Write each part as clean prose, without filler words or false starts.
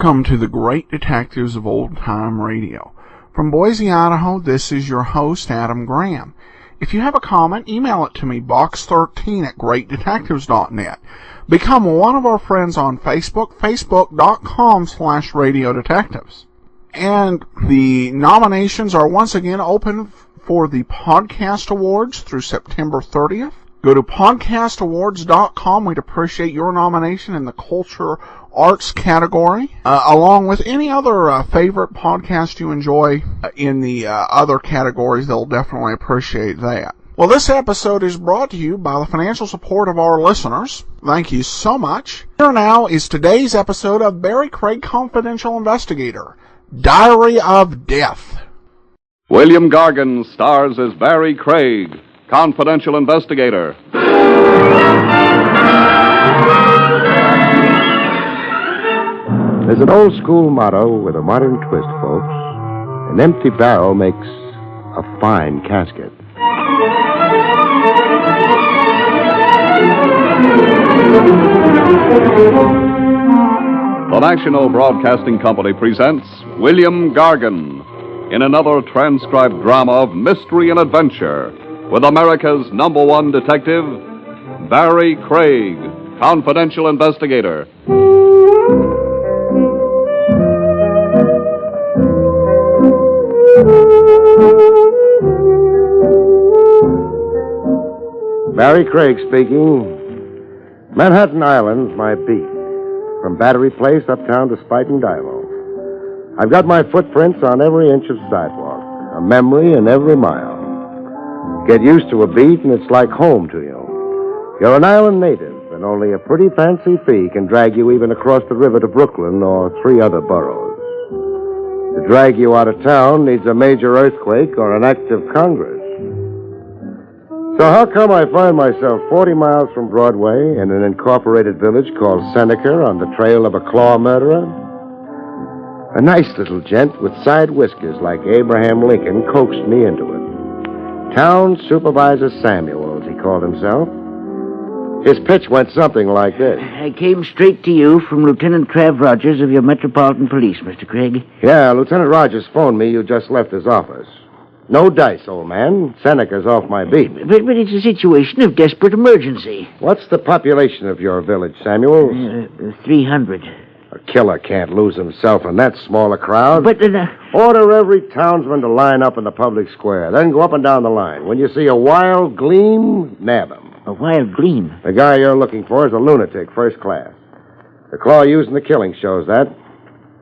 Welcome to the Great Detectives of Old Time Radio. From Boise, Idaho, this is your host, Adam Graham. If you have a comment, email it to me, box13@greatdetectives.net. Become one of our friends on Facebook, facebook.com/radiodetectives. And the nominations are once again open for the Podcast Awards through September 30th. Go to podcastawards.com. We'd appreciate your nomination in the Culture Arts category, along with any other favorite podcast you enjoy in the other categories. They'll definitely appreciate that. Well, this episode is brought to you by the financial support of our listeners. Thank you so much. Here now is today's episode of Barrie Craig Confidential Investigator, Diary of Death. William Gargan stars as Barrie Craig, Confidential Investigator. There's an old-school motto with a modern twist, folks. An empty barrel makes a fine casket. The National Broadcasting Company presents William Gargan in another transcribed drama of mystery and adventure with America's #1 detective, Barrie Craig, Confidential Investigator. Barrie Craig speaking. Manhattan Island's my beat. From Battery Place uptown to Spite and Divo. I've got my footprints on every inch of sidewalk, a memory in every mile. Get used to a beat and it's like home to you. You're an island native, and only a pretty fancy fee can drag you even across the river to Brooklyn or 3 other boroughs. To drag you out of town needs a major earthquake or an act of Congress. So how come I find myself 40 miles from Broadway in an incorporated village called Seneca on the trail of a claw murderer? A nice little gent with side whiskers like Abraham Lincoln coaxed me into it. Town Supervisor Samuels, he called himself. His pitch went something like this. I came straight to you from Lieutenant Trav Rogers of your Metropolitan Police, Mr. Craig. Yeah, Lieutenant Rogers phoned me you just left his office. No dice, old man. Seneca's off my beat. But it's a situation of desperate emergency. What's the population of your village, Samuels? 300. A killer can't lose himself in that small a crowd. But, Order every townsman to line up in the public square. Then go up and down the line. When you see a wild gleam, nab him. A wild gleam? The guy you're looking for is a lunatic, first class. The claw used in the killing shows that.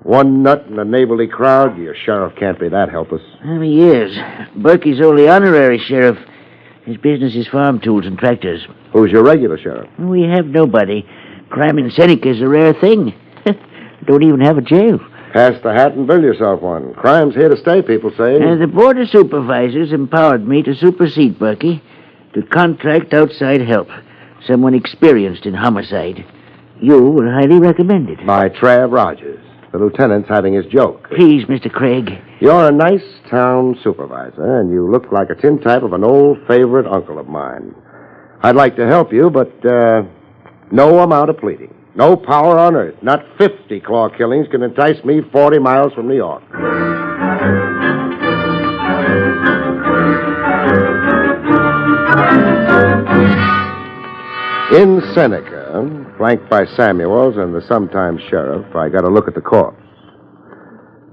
One nut in a neighborly crowd, your sheriff can't be that helpless. He is. Berkey's only honorary sheriff. His business is farm tools and tractors. Who's your regular sheriff? We have nobody. Crime in Seneca is a rare thing. Don't even have a jail. Pass the hat and build yourself one. Crime's here to stay, people say. The board of supervisors empowered me to supersede Berkey, to contract outside help. Someone experienced in homicide. You were highly recommended. By Trav Rogers. The lieutenant's having his joke. Please, Mr. Craig. You're a nice town supervisor, and you look like a tintype of an old favorite uncle of mine. I'd like to help you, but no amount of pleading. No power on earth. Not 50 claw killings can entice me 40 miles from New York. In Seneca, flanked by Samuels and the sometime sheriff, I got a look at the corpse.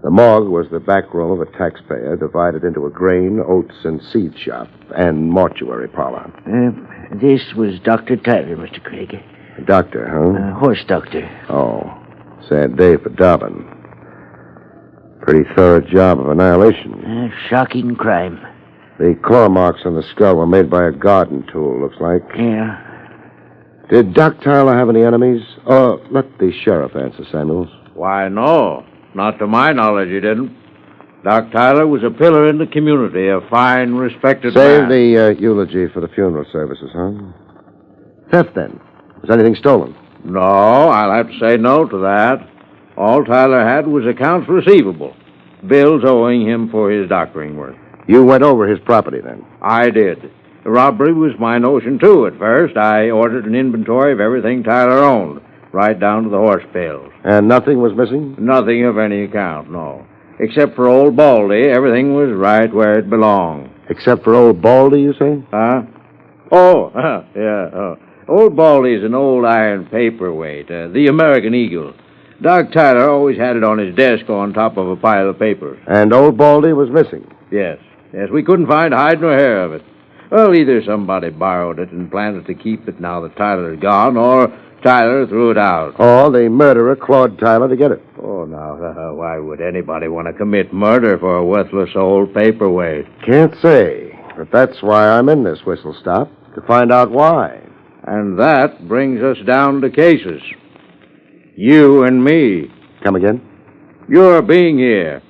The morgue was the back room of a taxpayer divided into a grain, oats, and seed shop and mortuary parlor. This was Dr. Tyler, Mr. Craig. A doctor, huh? Horse doctor. Oh, sad day for Dobbin. Pretty thorough job of annihilation. Shocking crime. The claw marks on the skull were made by a garden tool, looks like. Yeah. Did Doc Tyler have any enemies? Let the sheriff answer, Samuels. Why, no. Not to my knowledge, he didn't. Doc Tyler was a pillar in the community, a fine, respected Save man. the eulogy for the funeral services, huh? Theft, then. Was anything stolen? No, I'll have to say no to that. All Tyler had was accounts receivable. Bills owing him for his doctoring work. You went over his property, then? I did. The robbery was my notion, too, at first. I ordered an inventory of everything Tyler owned. right down to the horse pails. And nothing was missing? Nothing of any account, no. Except for old Baldy, everything was right where it belonged. Except for old Baldy, you say? Huh? Oh, yeah. Old Baldy's an old iron paperweight, the American Eagle. Doc Tyler always had it on his desk on top of a pile of papers. And old Baldy was missing? Yes, we couldn't find hide nor hair of it. Well, either somebody borrowed it and planned to keep it now that Tyler's gone, or Tyler threw it out. Or the murderer clawed Tyler to get it. Oh, now, why would anybody want to commit murder for a worthless old paperweight? Can't say, but that's why I'm in this whistle stop, to find out why. And that brings us down to cases. You and me. Come again? Your being here.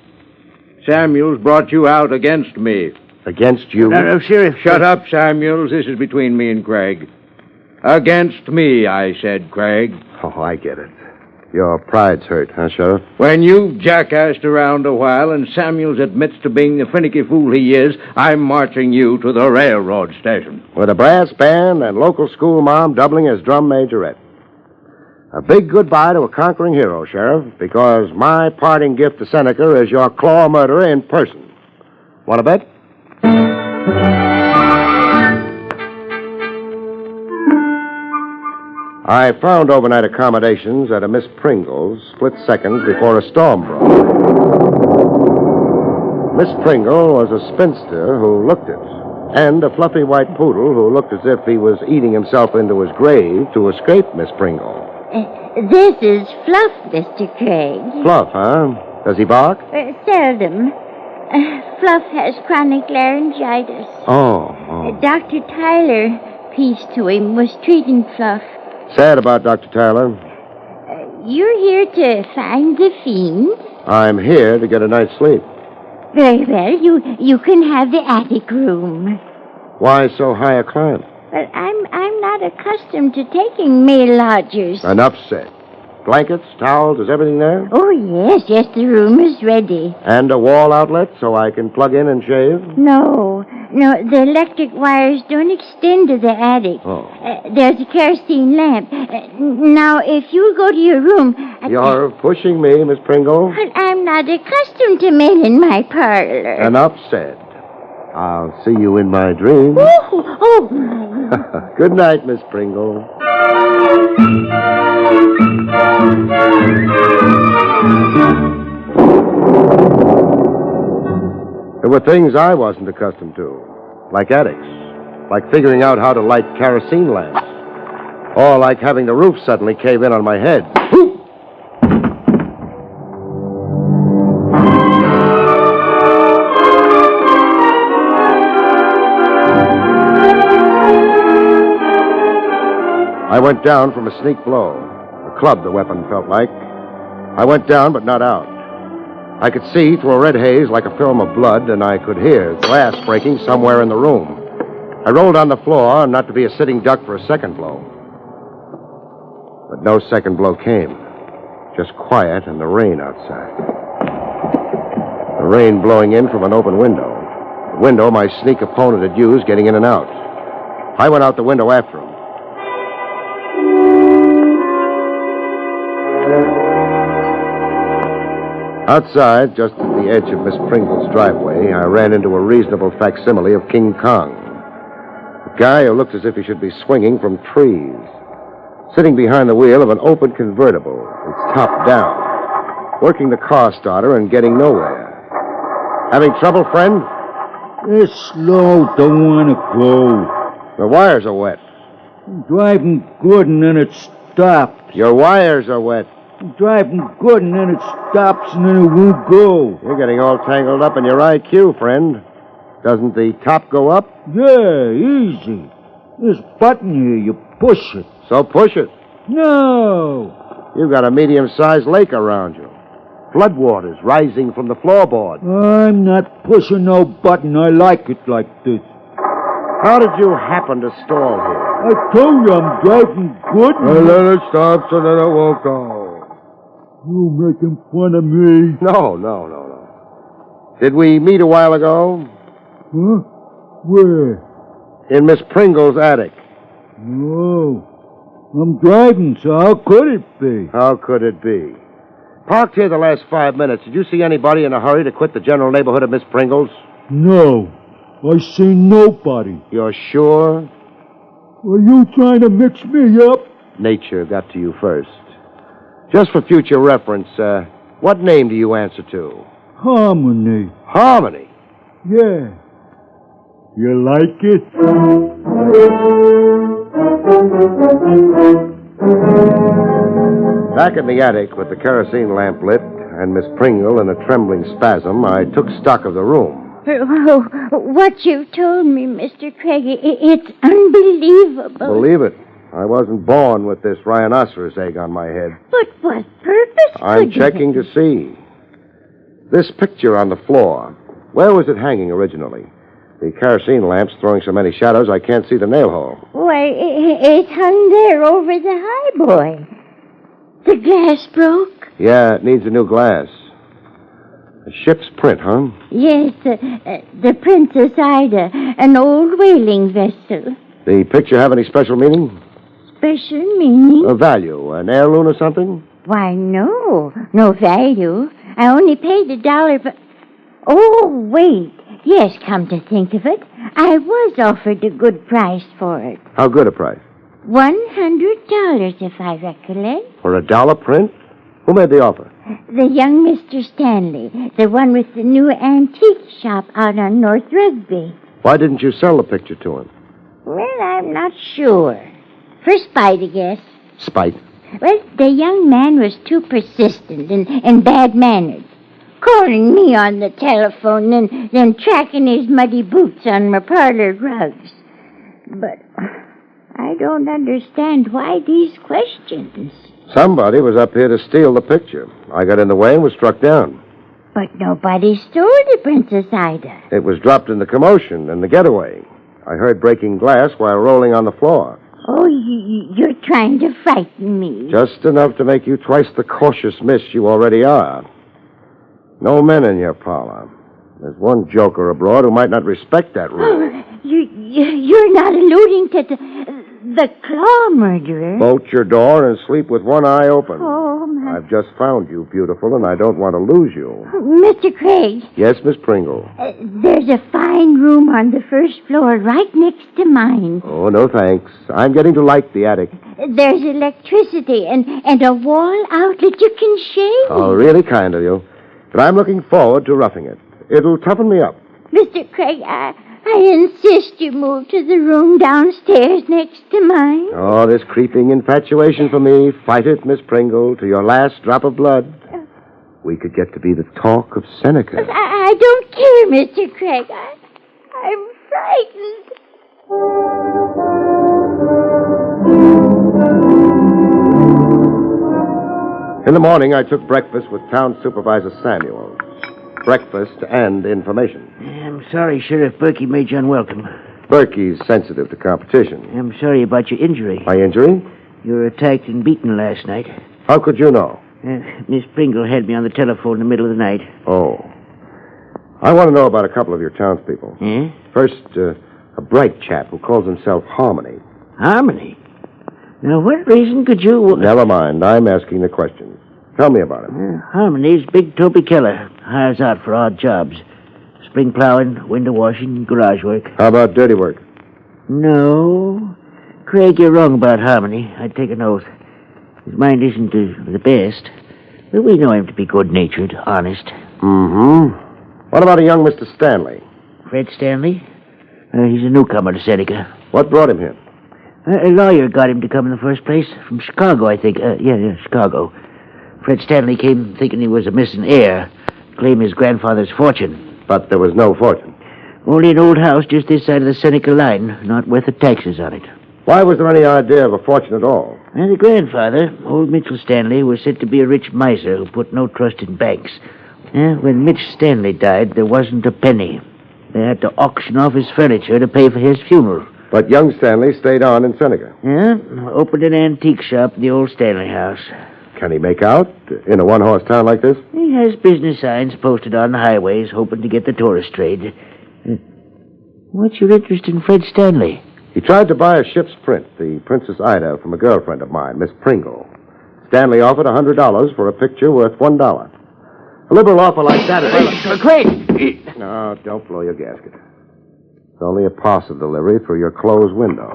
Samuels brought you out against me. Against you? No, Sheriff. Shut up, Samuels. This is between me and Craig. Against me, I said, Craig. Oh, I get it. Your pride's hurt, huh, Sheriff? When you've jackassed around a while and Samuels admits to being the finicky fool he is, I'm marching you to the railroad station. With a brass band and local school mom doubling as drum majorette. A big goodbye to a conquering hero, Sheriff, because my parting gift to Seneca is your claw murderer in person. Want to bet? I found overnight accommodations at a Miss Pringle's split seconds before a storm broke. Miss Pringle was a spinster who looked it, and a fluffy white poodle who looked as if he was eating himself into his grave to escape Miss Pringle. This is Fluff, Mr. Craig. Fluff, huh? Does he bark? Seldom. Fluff has chronic laryngitis. Oh. Dr. Tyler, peace to him, was treating Fluff. Sad about Dr. Tyler. You're here to find the fiend? I'm here to get a night's sleep. Very well. You can have the attic room. Why so high a climb? But I'm not accustomed to taking male lodgers. Enough said. Blankets, towels, is everything there? Oh, yes, the room is ready. And a wall outlet so I can plug in and shave? No, the electric wires don't extend to the attic. Oh. There's a kerosene lamp. Now, if you'll go to your room... You're pushing me, Miss Pringle. But I'm not accustomed to men in my parlor. Enough said. I'll see you in my dreams. Oh, my. Good night, Miss Pringle. There were things I wasn't accustomed to, like attics, like figuring out how to light kerosene lamps, or like having the roof suddenly cave in on my head. I went down from a sneak blow. A club, the weapon felt like. I went down, but not out. I could see through a red haze like a film of blood, and I could hear glass breaking somewhere in the room. I rolled on the floor, not to be a sitting duck for a second blow. But no second blow came. Just quiet and the rain outside. The rain blowing in from an open window. The window my sneak opponent had used getting in and out. I went out the window after him. Outside, just at the edge of Miss Pringle's driveway, I ran into a reasonable facsimile of King Kong. A guy who looked as if he should be swinging from trees. Sitting behind the wheel of an open convertible, its top down. Working the car starter and getting nowhere. Having trouble, friend? It's slow, don't want to go. The wires are wet. I'm driving good and then it stopped. Your wires are wet. I'm driving good and then it stops and then it won't go. You're getting all tangled up in your IQ, friend. Doesn't the top go up? Yeah, easy. This button here, you push it. So push it. No. You've got a medium-sized lake around you. Floodwaters rising from the floorboard. I'm not pushing no button. I like it like this. How did you happen to stall here? I told you I'm driving good. Let it stop so that it won't go. You making fun of me? No. Did we meet a while ago? Huh? Where? In Miss Pringle's attic. No. I'm driving, so how could it be? How could it be? Parked here the last 5 minutes. Did you see anybody in a hurry to quit the general neighborhood of Miss Pringle's? No. I seen nobody. You're sure? Are you trying to mix me up? Nature got to you first. Just for future reference, what name do you answer to? Harmony. Harmony? Yeah. You like it? Back in the attic with the kerosene lamp lit and Miss Pringle in a trembling spasm, I took stock of the room. Oh, what you've told me, Mr. Craig, it's unbelievable. Believe it. I wasn't born with this rhinoceros egg on my head. But what purpose I'm checking to see. This picture on the floor, where was it hanging originally? The kerosene lamp's throwing so many shadows I can't see the nail hole. Why, it hung there over the highboy. The glass broke? Yeah, it needs a new glass. A ship's print, huh? Yes, the Princess Ida, an old whaling vessel. The picture have any special meaning? Special meaning? A value, an heirloom or something? Why, no. No value. I only paid $1 for... Oh, wait. Yes, come to think of it, I was offered a good price for it. How good a price? $100, if I recollect. For $1 print? Who made the offer? The young Mr. Stanley, the one with the new antique shop out on North Rugby. Why didn't you sell the picture to him? Well, I'm not sure. For spite, I guess. Spite? Well, the young man was too persistent and bad-mannered. Calling me on the telephone and then tracking his muddy boots on my parlor rugs. But I don't understand why these questions. Somebody was up here to steal the picture. I got in the way and was struck down. But nobody stole the Princess Ida. It was dropped in the commotion and the getaway. I heard breaking glass while rolling on the floor. Oh, you're trying to frighten me. Just enough to make you twice the cautious miss you already are. No men in your parlor. There's one joker abroad who might not respect that rule. Oh, you're not alluding to the claw murderer. Bolt your door and sleep with one eye open. Oh, my... I've just found you, beautiful, and I don't want to lose you. Mr. Craig. Yes, Miss Pringle. There's a fine room on the first floor right next to mine. Oh, no thanks. I'm getting to like the attic. There's electricity and a wall outlet you can shave. Oh, really kind of you. But I'm looking forward to roughing it. It'll toughen me up. Mr. Craig, I insist you move to the room downstairs next to mine. Oh, this creeping infatuation for me. Fight it, Miss Pringle, to your last drop of blood. We could get to be the talk of Seneca. I don't care, Mr. Craig. I'm frightened. In the morning, I took breakfast with Town Supervisor Samuel. Breakfast and information. I'm sorry, Sheriff Berkey made you unwelcome. Berkey's sensitive to competition. I'm sorry about your injury. My injury? You were attacked and beaten last night. How could you know? Miss Pringle had me on the telephone in the middle of the night. Oh. I want to know about a couple of your townspeople. First, a bright chap who calls himself Harmony. Harmony? Now, what reason could you... Never mind. I'm asking the questions. Tell me about him. Harmony's Big Toby Keller. Hires out for odd jobs. Spring plowing, window washing, garage work. How about dirty work? No. Craig, you're wrong about Harmony. I'd take an oath. His mind isn't the best. But we know him to be good-natured, honest. Mm-hmm. What about a young Mr. Stanley? Fred Stanley? He's a newcomer to Seneca. What brought him here? A lawyer got him to come in the first place. From Chicago, I think. Yeah, Chicago. Fred Stanley came thinking he was a missing heir. Claimed his grandfather's fortune. But there was no fortune. Only an old house just this side of the Seneca line. Not worth the taxes on it. Why was there any idea of a fortune at all? And the grandfather, old Mitchell Stanley, was said to be a rich miser who put no trust in banks. When Mitch Stanley died, there wasn't a penny. They had to auction off his furniture to pay for his funeral. But young Stanley stayed on in Seneca. Yeah, opened an antique shop in the old Stanley house. Can he make out in a one-horse town like this? He has business signs posted on the highways, hoping to get the tourist trade. What's your interest in Fred Stanley? He tried to buy a ship's print, the Princess Ida, from a girlfriend of mine, Miss Pringle. Stanley offered $100 for a picture worth $1. A liberal offer like that is... Craig! No, don't blow your gasket. It's only a parcel delivery through your closed window.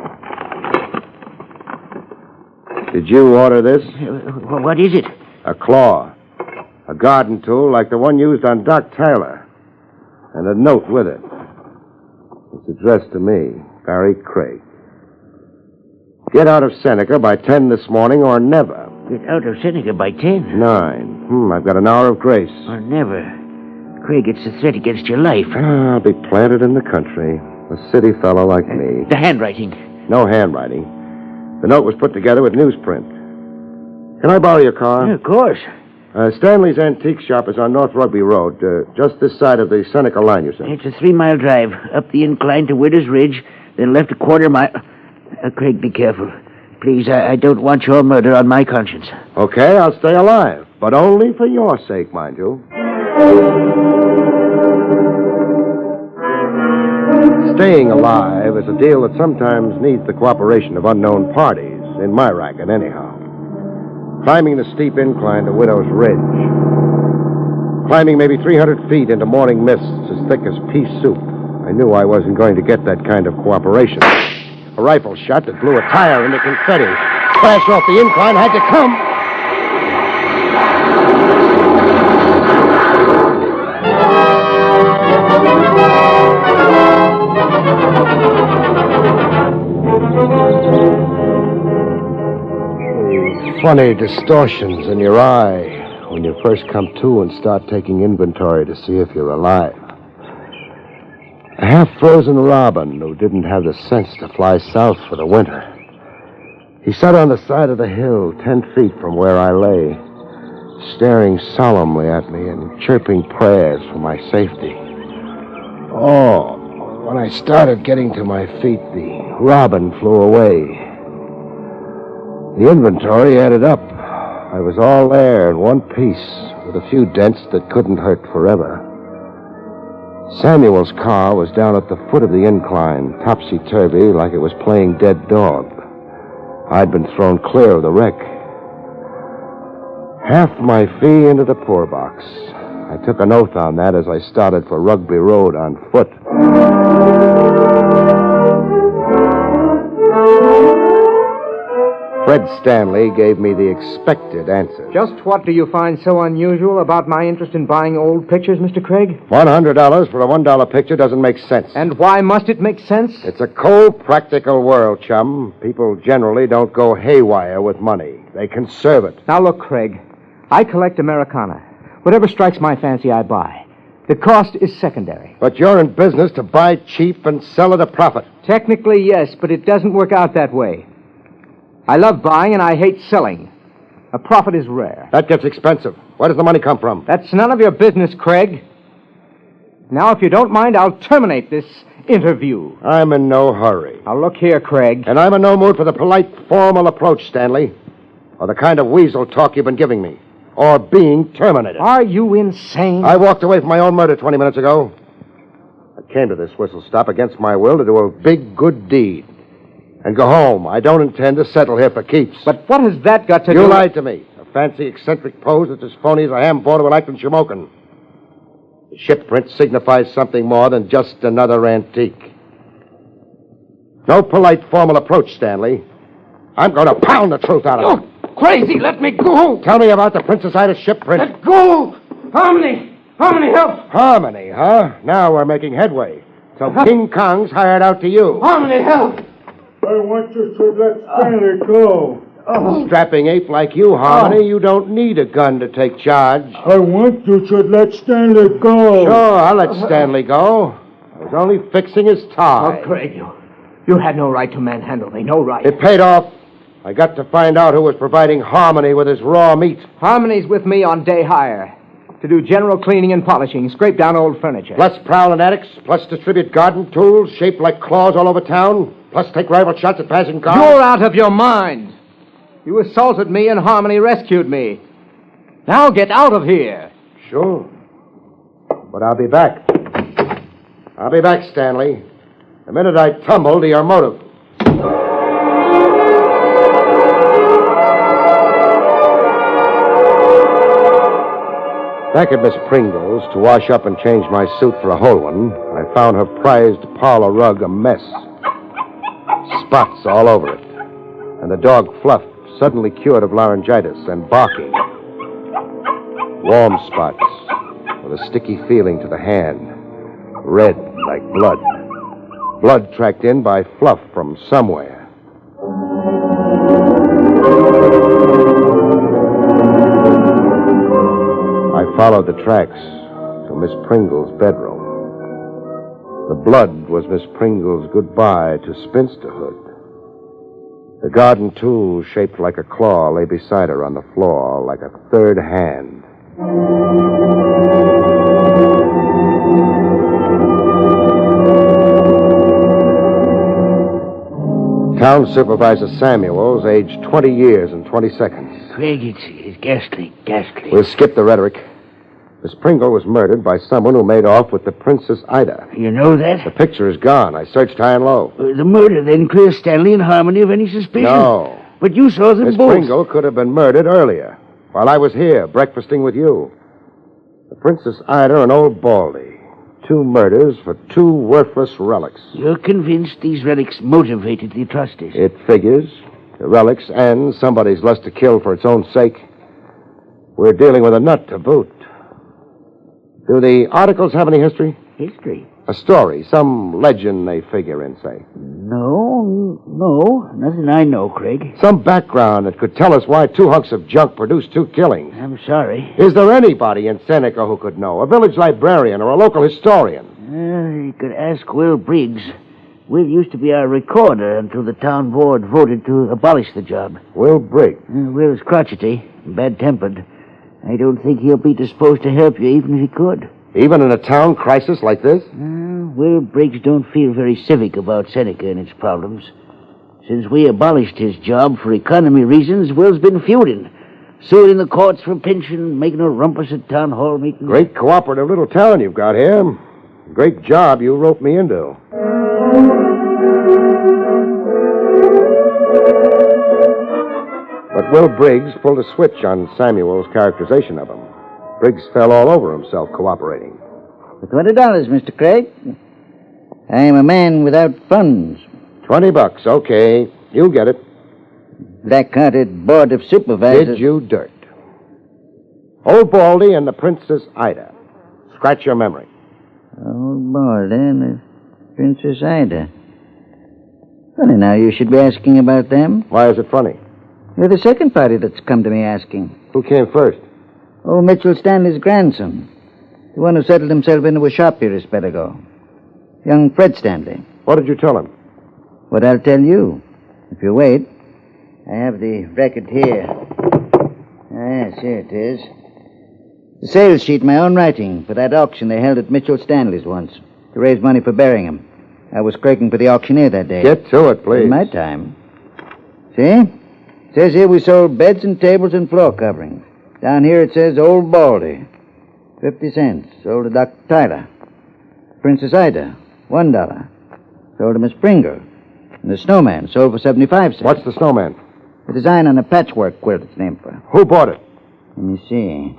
Did you order this? What is it? A claw. A garden tool like the one used on Doc Tyler. And a note with it. It's addressed to me, Barrie Craig. Get out of Seneca by 10 this morning or never. Get out of Seneca by 10? 9. I've got an hour of grace. Or never. Craig, it's a threat against your life. I'll be planted in the country. A city fellow like me. The handwriting. No handwriting. The note was put together with newsprint. Can I borrow your car? Yeah, of course. Stanley's Antique Shop is on North Rugby Road, just this side of the Seneca line, you said. It's a 3-mile drive, up the incline to Widow's Ridge, then left a quarter mile. Craig, be careful. Please, I don't want your murder on my conscience. Okay, I'll stay alive, but only for your sake, mind you. Staying alive is a deal that sometimes needs the cooperation of unknown parties, in my racket anyhow. Climbing the steep incline to Widow's Ridge. Climbing maybe 300 feet into morning mists as thick as pea soup. I knew I wasn't going to get that kind of cooperation. A rifle shot that blew a tire into confetti. Crash off the incline had to come. Funny distortions in your eye when you first come to and start taking inventory to see if you're alive. A half-frozen robin who didn't have the sense to fly south for the winter. He sat on the side of the hill 10 feet from where I lay, staring solemnly at me and chirping prayers for my safety. Oh, when I started getting to my feet, the robin flew away. The inventory added up. I was all there in one piece, with a few dents that couldn't hurt forever. Samuel's car was down at the foot of the incline, topsy-turvy, like it was playing dead dog. I'd been thrown clear of the wreck. Half my fee into the poor box. I took an oath on that as I started for Rugby Road on foot. Fred Stanley gave me the expected answer. Just what do you find so unusual about my interest in buying old pictures, Mr. Craig? $100 for a $1 picture doesn't make sense. And why must it make sense? It's a cold, practical world, chum. People generally don't go haywire with money. They conserve it. Now, look, Craig, I collect Americana. Whatever strikes my fancy, I buy. The cost is secondary. But you're in business to buy cheap and sell at a profit. Technically, yes, but it doesn't work out that way. I love buying and I hate selling. A profit is rare. That gets expensive. Where does the money come from? That's none of your business, Craig. Now, if you don't mind, I'll terminate this interview. I'm in no hurry. Now, look here, Craig. And I'm in no mood for the polite, formal approach, Stanley. Or the kind of weasel talk you've been giving me. Or being terminated. Are you insane? I walked away from my own murder 20 minutes ago. I came to this whistle stop against my will to do a big, good deed. And go home. I don't intend to settle here for keeps. But what has that got to do... You lied to me. A fancy, eccentric pose that's as phony as a ham bone of an acting Shamokin. The ship print signifies something more than just another antique. No polite, formal approach, Stanley. I'm going to pound the truth out of you. Oh, crazy! Let me go! Tell me about the Princess Ida ship print. Let go! Harmony! Harmony, help! Harmony, huh? Now we're making headway. So King Kong's hired out to you. Harmony, help! I want you to let Stanley go. Strapping ape like you, Harmony, you don't need a gun to take charge. I want you to let Stanley go. Sure, I'll let Stanley go. I was only fixing his tie. Oh, Craig, you had no right to manhandle me, no right. It paid off. I got to find out who was providing Harmony with his raw meat. Harmony's with me on day hire. To do general cleaning and polishing, scrape down old furniture. Plus prowl in attics, plus distribute garden tools shaped like claws all over town, plus take rifle shots at passing cars. You're out of your mind. You assaulted me and Harmony rescued me. Now get out of here. Sure. But I'll be back. I'll be back, Stanley. The minute I tumble to your motive. Back at Miss Pringle's to wash up and change my suit for a whole one, I found her prized parlor rug a mess. Spots all over it. And the dog Fluff, suddenly cured of laryngitis and barking. Warm spots with a sticky feeling to the hand. Red like blood. Blood tracked in by Fluff from somewhere. I followed the tracks to Miss Pringle's bedroom. The blood was Miss Pringle's goodbye to spinsterhood. The garden tool shaped like a claw lay beside her on the floor like a third hand. Town Supervisor Samuels, aged 20 years and 20 seconds. Craig, it's ghastly. We'll skip the rhetoric. Miss Pringle was murdered by someone who made off with the Princess Ida. You know that? The picture is gone. I searched high and low. The murder then clears Stanley and Harmony of any suspicion. No. But you saw them Miss both. Pringle could have been murdered earlier, while I was here, breakfasting with you. The Princess Ida and Old Baldy. 2 murders for 2 worthless relics. You're convinced these relics motivated the atrocities? It figures. The relics and somebody's lust to kill for its own sake. We're dealing with a nut to boot. Do the articles have any history? History? A story, some legend they figure in, say. No, nothing I know, Craig. Some background that could tell us why 2 hunks of junk produced 2 killings. I'm sorry. Is there anybody in Seneca who could know? A village librarian or a local historian? You could ask Will Briggs. Will used to be our recorder until the town board voted to abolish the job. Will Briggs? Will's crotchety, bad-tempered. I don't think he'll be disposed to help you, even if he could. Even in a town crisis like this? Will Briggs don't feel very civic about Seneca and its problems. Since we abolished his job for economy reasons, Will's been feuding. Suing the courts for pension, making a rumpus at town hall meetings. Great cooperative little town you've got here. Great job you roped me into. But Will Briggs pulled a switch on Samuel's characterization of him. Briggs fell all over himself cooperating. For $20, Mr. Craig. I am a man without funds. $20, okay. You get it. Black-hearted board of supervisors. Did you dirt. Old Baldy and the Princess Ida. Scratch your memory. Old Baldy and the Princess Ida. Funny now, you should be asking about them. Why is it funny? You're the second party that's come to me asking. Who came first? Old Mitchell Stanley's grandson. The one who settled himself into a shop here a spell ago. Young Fred Stanley. What did you tell him? What I'll tell you. If you wait. I have the record here. Yes, here it is. The sales sheet, my own writing, for that auction they held at Mitchell Stanley's once, to raise money for burying him. I was clerking for the auctioneer that day. Get to it, please. In my time. See? It says here we sold beds and tables and floor coverings. Down here it says Old Baldy. 50 cents. Sold to Dr. Tyler. Princess Ida. $1. Sold to Miss Pringle. And the snowman sold for 75 cents. What's the snowman? The design on a patchwork quilt it's named for. Who bought it? Let me see.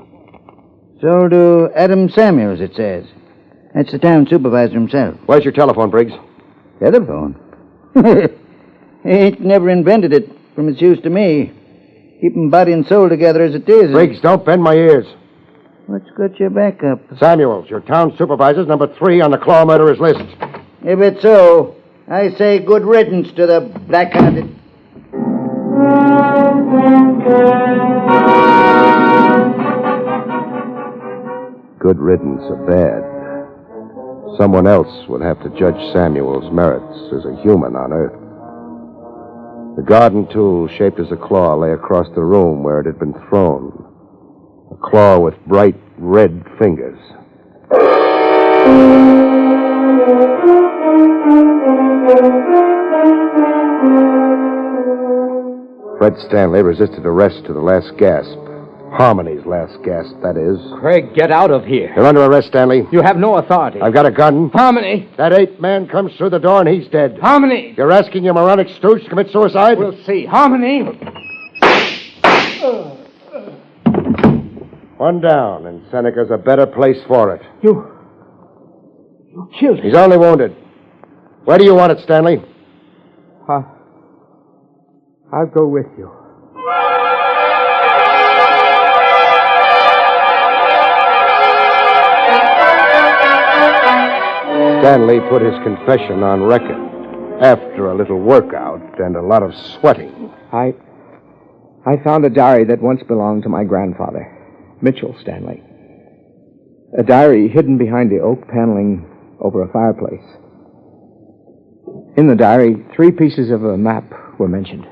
Sold to Adam Samuels, it says. That's the town supervisor himself. Where's your telephone, Briggs? Telephone? He ain't never invented it from its use to me. Keeping body and soul together as it is. Briggs, don't bend my ears. What's got your back up? Samuels, your town supervisor's number 3 on the claw murderers list. If it's so, I say good riddance to the black-hearted. Good riddance of bad. Someone else would have to judge Samuel's merits as a human on Earth. The garden tool, shaped as a claw, lay across the room where it had been thrown. A claw with bright red fingers. Fred Stanley resisted arrest to the last gasp. Harmony's last gasp, that is. Craig, get out of here. You're under arrest, Stanley. You have no authority. I've got a gun. Harmony! That 8th man comes through the door and he's dead. Harmony! You're asking your moronic stooge to commit suicide? We'll see. Harmony! One down, and Seneca's a better place for it. You killed him. He's only wounded. Where do you want it, Stanley? I'll go with you. Stanley put his confession on record after a little workout and a lot of sweating. I found a diary that once belonged to my grandfather, Mitchell Stanley. A diary hidden behind the oak paneling over a fireplace. In the diary, 3 pieces of a map were mentioned.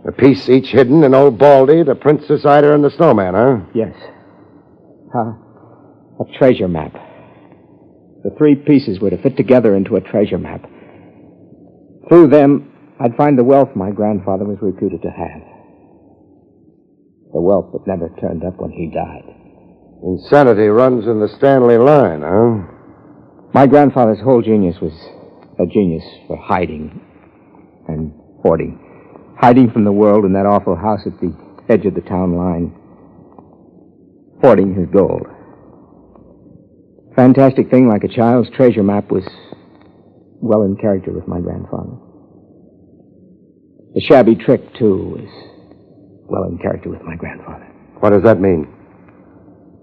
A piece each hidden in Old Baldy, the Princess Ida, and the Snowman, huh? Yes. A treasure map. The 3 pieces were to fit together into a treasure map. Through them, I'd find the wealth my grandfather was reputed to have. The wealth that never turned up when he died. Insanity runs in the Stanley line, huh? My grandfather's whole genius was a genius for hiding and hoarding. Hiding from the world in that awful house at the edge of the town line. Hoarding his gold. Fantastic thing like a child's treasure map was well in character with my grandfather. The shabby trick, too, was well in character with my grandfather. What does that mean?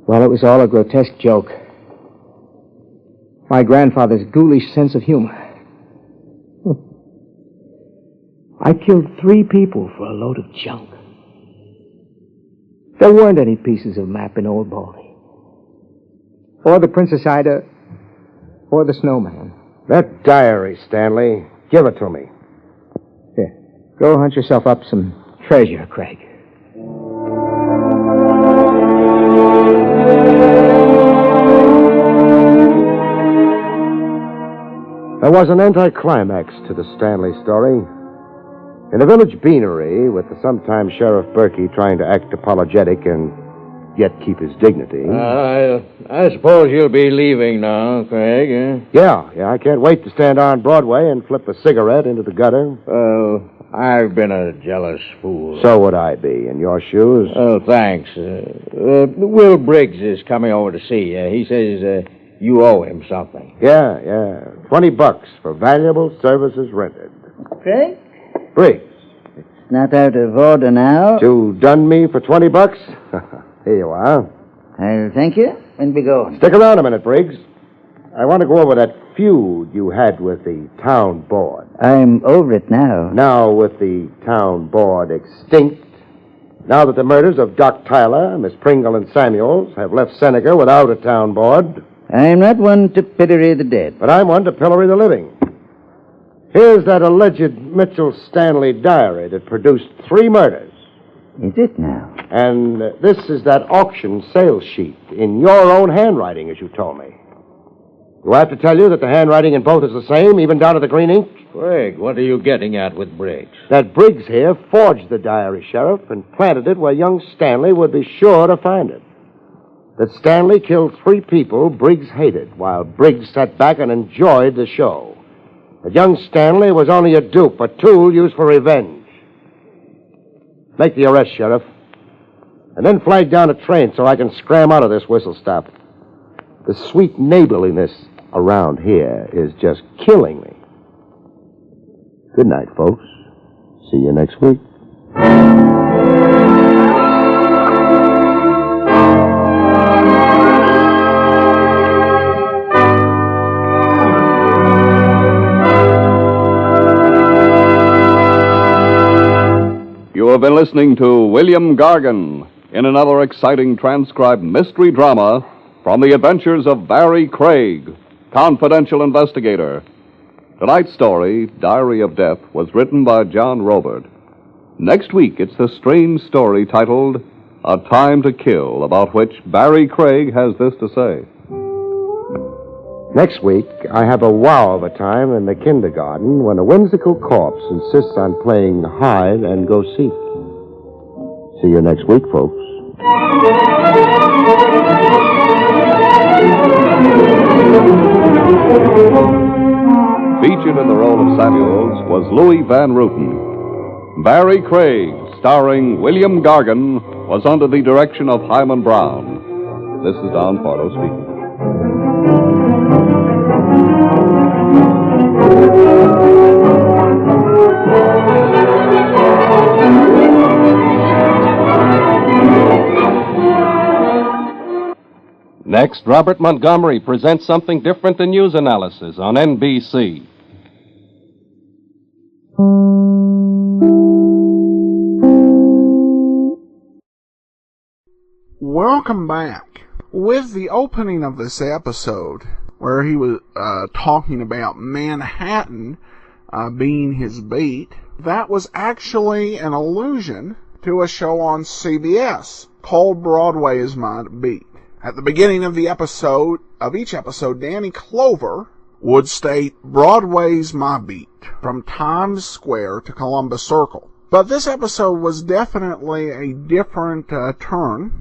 Well, it was all a grotesque joke. My grandfather's ghoulish sense of humor. I killed 3 people for a load of junk. There weren't any pieces of map in Old Baldy. Or the Princess Ida, or the Snowman. That diary, Stanley. Give it to me. Here, go hunt yourself up some treasure, Craig. There was an anticlimax to the Stanley story. In a village beanery, with the sometime Sheriff Berkey trying to act apologetic and yet keep his dignity. I suppose you'll be leaving now, Craig, eh? Yeah, I can't wait to stand on Broadway and flip a cigarette into the gutter. Well, I've been a jealous fool. So would I be, in your shoes. Oh, thanks. Will Briggs is coming over to see you. He says you owe him something. Yeah. $20 for valuable services rendered. Craig? Briggs. It's not out of order now. To dun me for $20? Here you are. I'll thank you. When we go? Stick around a minute, Briggs. I want to go over that feud you had with the town board. I'm over it now. Now, with the town board extinct, now that the murders of Doc Tyler, Miss Pringle, and Samuels have left Seneca without a town board. I'm not one to pillory the dead. But I'm one to pillory the living. Here's that alleged Mitchell Stanley diary that produced 3 murders. Is it now? And this is that auction sales sheet in your own handwriting, as you told me. Do I have to tell you that the handwriting in both is the same, even down to the green ink? Craig, what are you getting at with Briggs? That Briggs here forged the diary, Sheriff, and planted it where young Stanley would be sure to find it. That Stanley killed 3 people Briggs hated, while Briggs sat back and enjoyed the show. That young Stanley was only a dupe, a tool used for revenge. Make the arrest, Sheriff. And then flag down a train so I can scram out of this whistle stop. The sweet neighborliness around here is just killing me. Good night, folks. See you next week. You have been listening to William Gargan in another exciting transcribed mystery drama from the adventures of Barrie Craig, confidential investigator. Tonight's story, Diary of Death, was written by John Robert. Next week, it's the strange story titled A Time to Kill, about which Barrie Craig has this to say. Next week, I have a wow of a time in the kindergarten when a whimsical corpse insists on playing hide and go seek. See you next week, folks. Featured in the role of Samuels was Louis Van Ruten. Barrie Craig, starring William Gargan, was under the direction of Hyman Brown. This is Don Pardo speaking. Next, Robert Montgomery presents something different than news analysis on NBC. Welcome back. With the opening of this episode, where he was talking about Manhattan being his beat, that was actually an allusion to a show on CBS called Broadway is My Beat. At the beginning of each episode, Danny Clover would state, Broadway's my beat, from Times Square to Columbus Circle. But this episode was definitely a different turn,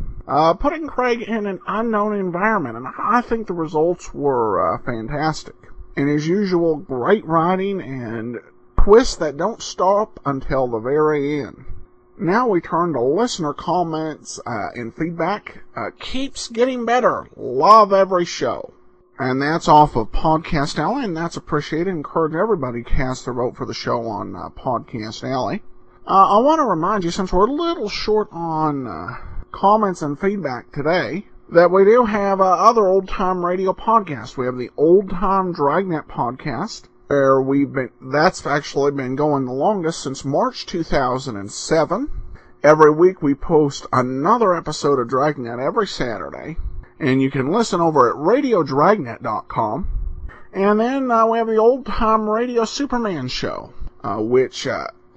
putting Craig in an unknown environment, and I think the results were fantastic. In his usual great writing and twists that don't stop until the very end. Now we turn to listener comments and feedback. Keeps getting better. Love every show. And that's off of Podcast Alley, and that's appreciated. Encourage everybody to cast their vote for the show on Podcast Alley. I want to remind you, since we're a little short on comments and feedback today, that we do have other old-time radio podcasts. We have the Old Time Dragnet podcast, where that's actually been going the longest since March 2007. Every week we post another episode of Dragnet every Saturday, and you can listen over at radiodragnet.com. And then we have the Old Time Radio Superman show, which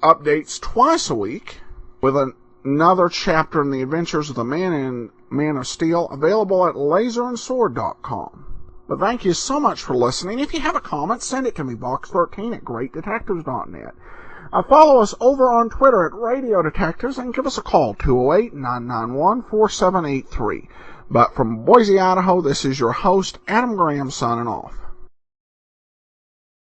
updates twice a week with another chapter in the adventures of the Man in Man of Steel, available at laserandsword.com. But thank you so much for listening. If you have a comment, send it to me, box13@greatdetectives.net. Follow us over on Twitter at Radio Detectives and give us a call, 208-991-4783. But from Boise, Idaho, this is your host, Adam Graham, signing off.